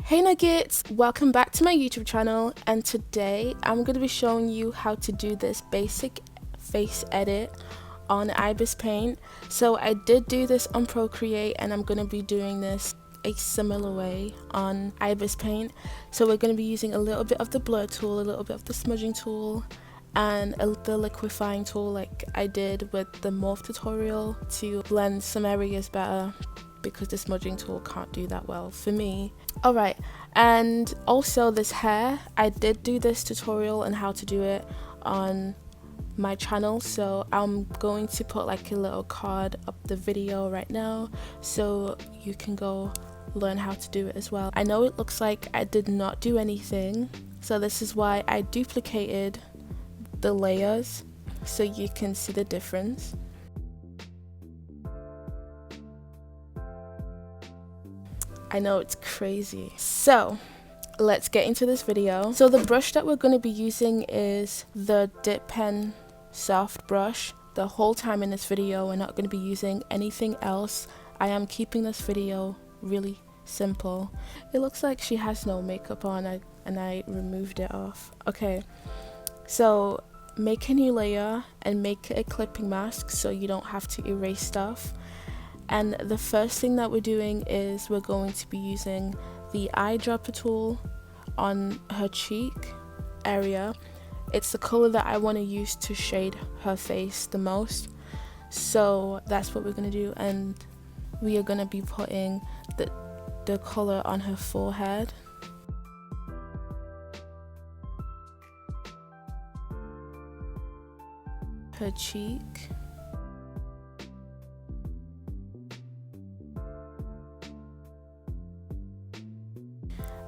Hey Nuggets, welcome back to my YouTube channel, and today I'm going to be showing you how to do this basic face edit on ibispaint. So I did do this on Procreate, and I'm going to be doing this a similar way on ibispaint. So we're going to be using a little bit of the blur tool, a little bit of the smudging tool, and the liquefying tool like I did with the morph tutorial to blend some areas better, because the smudging tool can't do that well for me. Alright, and also this hair, I did do this tutorial on how to do it on my channel, so I'm going to put like a little card up the video right now so you can go learn how to do it as well. I know it looks like I did not do anything, so this is why I duplicated the layers so you can see the difference. I know it's crazy. So let's get into this video. So the brush that we're going to be using is the Dip Pen soft brush. The whole time in this video we're not going to be using anything else. I am keeping this video really simple. It looks like she has no makeup on, and I removed it off. Okay, so make a new layer and make a clipping mask so you don't have to erase stuff. And the first thing that we're doing is we're going to be using the eyedropper tool on her cheek area. It's the color that I want to use to shade her face the most. So that's what we're going to do, and we are going to be putting the color on her forehead. Her cheek.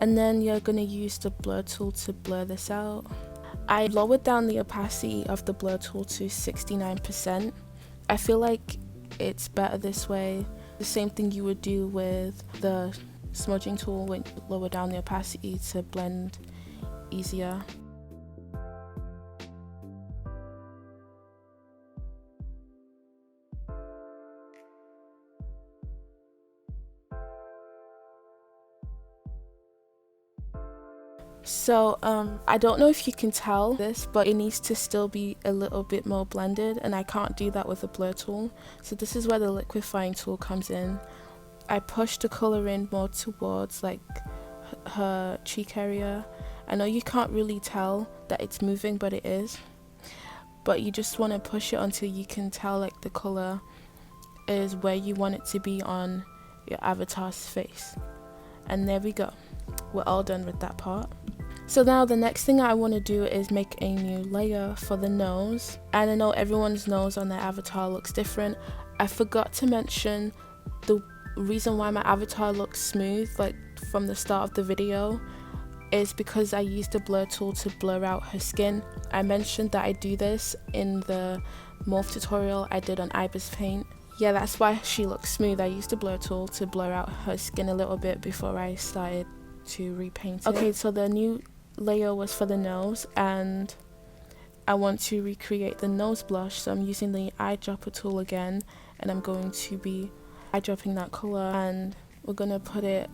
And then you're going to use the blur tool to blur this out. I lowered down the opacity of the blur tool to 69%. I feel like it's better this way. The same thing you would do with the smudging tool when you lower down the opacity to blend easier. So I don't know if you can tell this, but it needs to still be a little bit more blended, and I can't do that with the blur tool. So this is where the liquefying tool comes in. I push the color in more towards like her cheek area. I know you can't really tell that it's moving, but it is. But you just want to push it until you can tell like the color is where you want it to be on your avatar's face. And there we go. We're all done with that part. So now the next thing I want to do is make a new layer for the nose. And I know everyone's nose on their avatar looks different. I forgot to mention the reason why my avatar looks smooth like from the start of the video is because I used the blur tool to blur out her skin. I mentioned that I do this in the morph tutorial I did on ibispaint. Yeah, that's why she looks smooth. I used the blur tool to blur out her skin a little bit before I started to repaint it. Okay, so the new layer was for the nose, and I want to recreate the nose blush, so I'm using the eyedropper tool again, and I'm going to be eyedropping that color, and we're gonna put it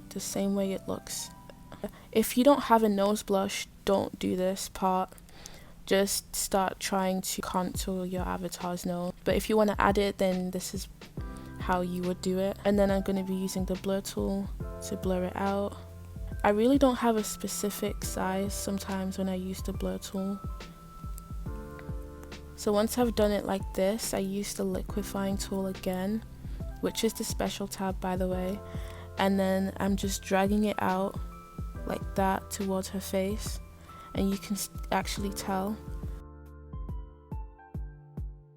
the same way it looks. If you don't have a nose blush, don't do this part. Just start trying to contour your avatar's nose. But if you want to add it, then this is how you would do it. And then I'm going to be using the blur tool to blur it out. I really don't have a specific size sometimes when I use the blur tool. So once I've done it like this, I use the liquefying tool again, which is the special tab by the way. And then I'm just dragging it out like that towards her face. And you can actually tell.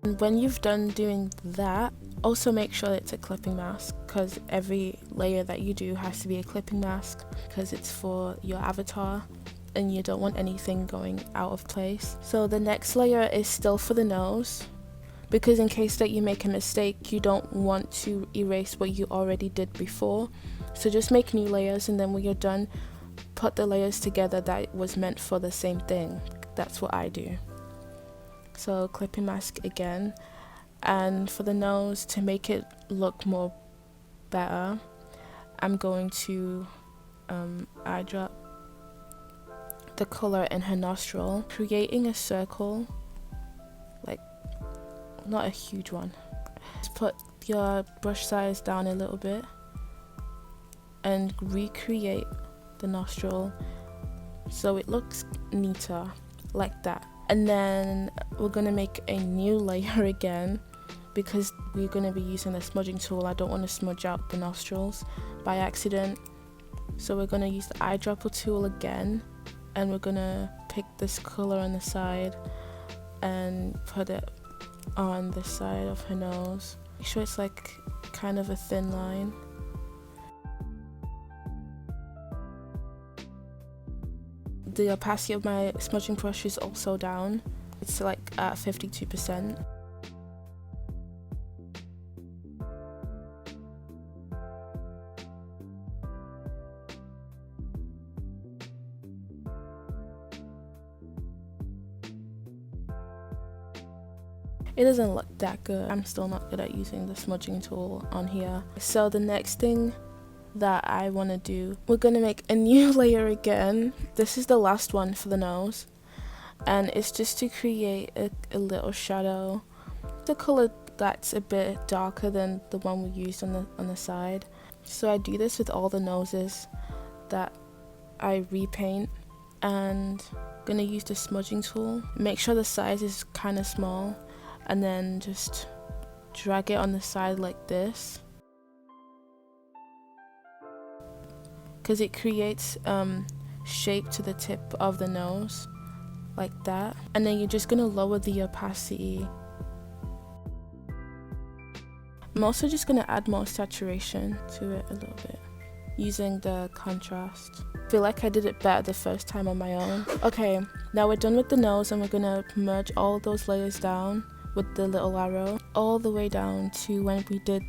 And when you've done doing that, also make sure it's a clipping mask, because every layer that you do has to be a clipping mask because it's for your avatar and you don't want anything going out of place. So the next layer is still for the nose, because in case that you make a mistake, you don't want to erase what you already did before. So just make new layers, and then when you're done, put the layers together that was meant for the same thing. That's what I do. So clipping mask again, And for the nose, to make it look more better, I'm going to eyedrop the color in her nostril, creating a circle, like not a huge one. Just put your brush size down a little bit and recreate the nostril so it looks neater, like that. And then we're gonna make a new layer again, because we're gonna be using the smudging tool. I don't want to smudge out the nostrils by accident, so we're gonna use the eyedropper tool again, and we're gonna pick this color on the side and put it on the side of her nose. Make sure it's like kind of a thin line. The opacity of my smudging brush is also down. It's like at 52%. It doesn't look that good. I'm still not good at using the smudging tool on here. So the next thing that I want to do, we're going to make a new layer again. This is the last one for the nose, and it's just to create a little shadow, the color that's a bit darker than the one we used on the side. So I do this with all the noses that I repaint, and I'm going to use the smudging tool. Make sure the size is kind of small, and then just drag it on the side like this, because it creates shape to the tip of the nose, like that. And then you're just gonna lower the opacity. I'm also just gonna add more saturation to it a little bit, using the contrast. I feel like I did it better the first time on my own. Okay, now we're done with the nose, and we're gonna merge all of those layers down with the little arrow all the way down to when we did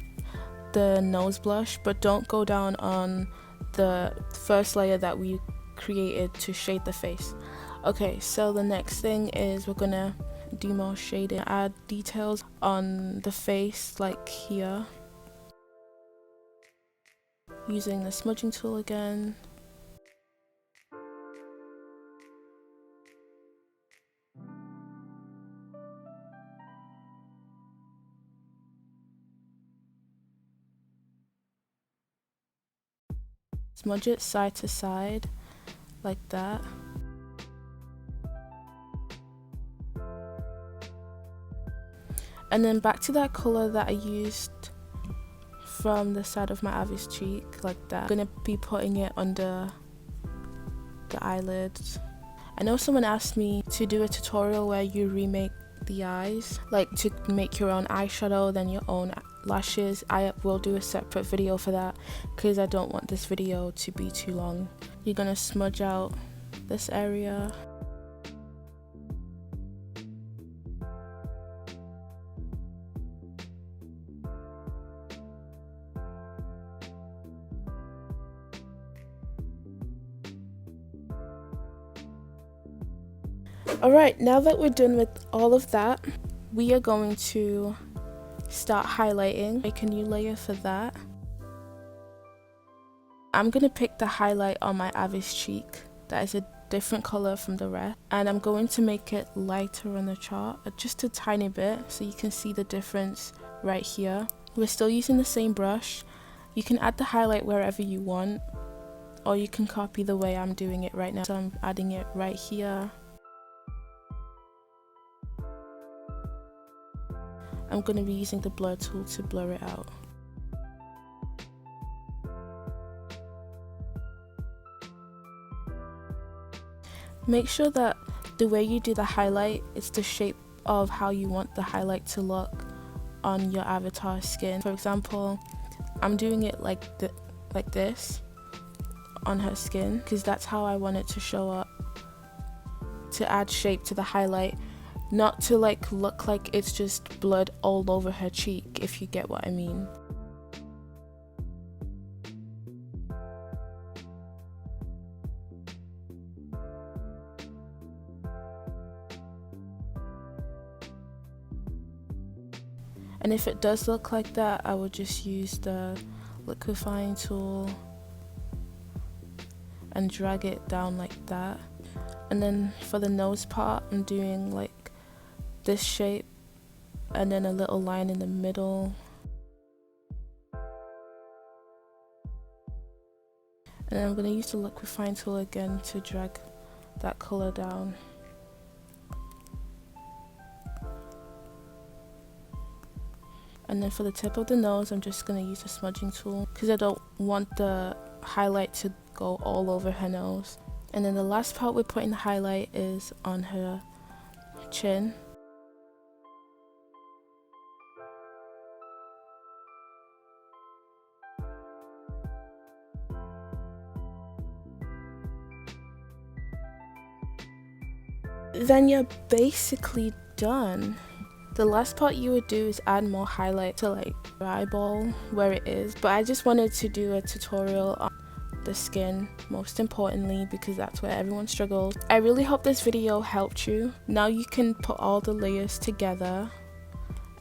the nose blush, but don't go down on the first layer that we created to shade the face. Okay, so the next thing is we're gonna do more shading, add details on the face, like here, using the smudging tool again. Smudge it side to side, like that. And then back to that color that I used from the side of my average cheek, like that. I'm gonna be putting it under the eyelids. I know someone asked me to do a tutorial where you remake the eyes, like to make your own eyeshadow, then your own lashes. I will do a separate video for that because I don't want this video to be too long. You're gonna smudge out this area. Alright, now that we're done with all of that, we are going to start highlighting. Make a new layer for that. I'm going to pick the highlight on my average cheek that is a different color from the rest, and I'm going to make it lighter on the chart, just a tiny bit, so you can see the difference right here. We're still using the same brush. You can add the highlight wherever you want, or you can copy the way I'm doing it right now. So I'm adding it right here. I'm going to be using the blur tool to blur it out. Make sure that the way you do the highlight is the shape of how you want the highlight to look on your avatar's skin. For example, I'm doing it like this on her skin because that's how I want it to show up, to add shape to the highlight. Not to like look like it's just blood all over her cheek, if you get what I mean. And if it does look like that, I would just use the liquifying tool and drag it down like that. And then for the nose part, I'm doing like this shape and then a little line in the middle. And then I'm going to use the liquifying tool again to drag that color down. And then for the tip of the nose, I'm just going to use the smudging tool because I don't want the highlight to go all over her nose. And then the last part we're putting the highlight is on her chin. Then you're basically done. The last part you would do is add more highlight to like your eyeball where it is, but I just wanted to do a tutorial on the skin most importantly because that's where everyone struggles. I really hope this video helped you. Now you can put all the layers together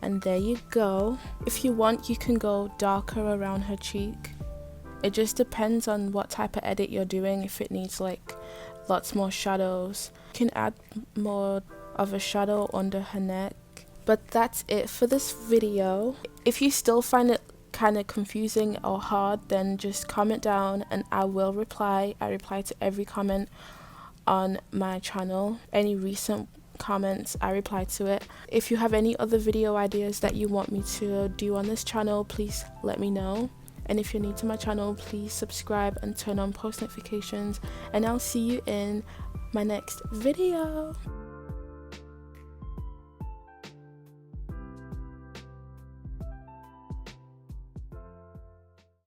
and there you go. If you want, you can go darker around her cheek. It just depends on what type of edit you're doing. If it needs like lots more shadows, you can add more of a shadow under her neck. But that's it for this video. If you still find it kind of confusing or hard, then just comment down and I will reply. I reply to every comment on my channel. Any recent comments, I reply to it. If you have any other video ideas that you want me to do on this channel, please let me know. And if you're new to my channel, please subscribe and turn on post notifications, and I'll see you in my next video.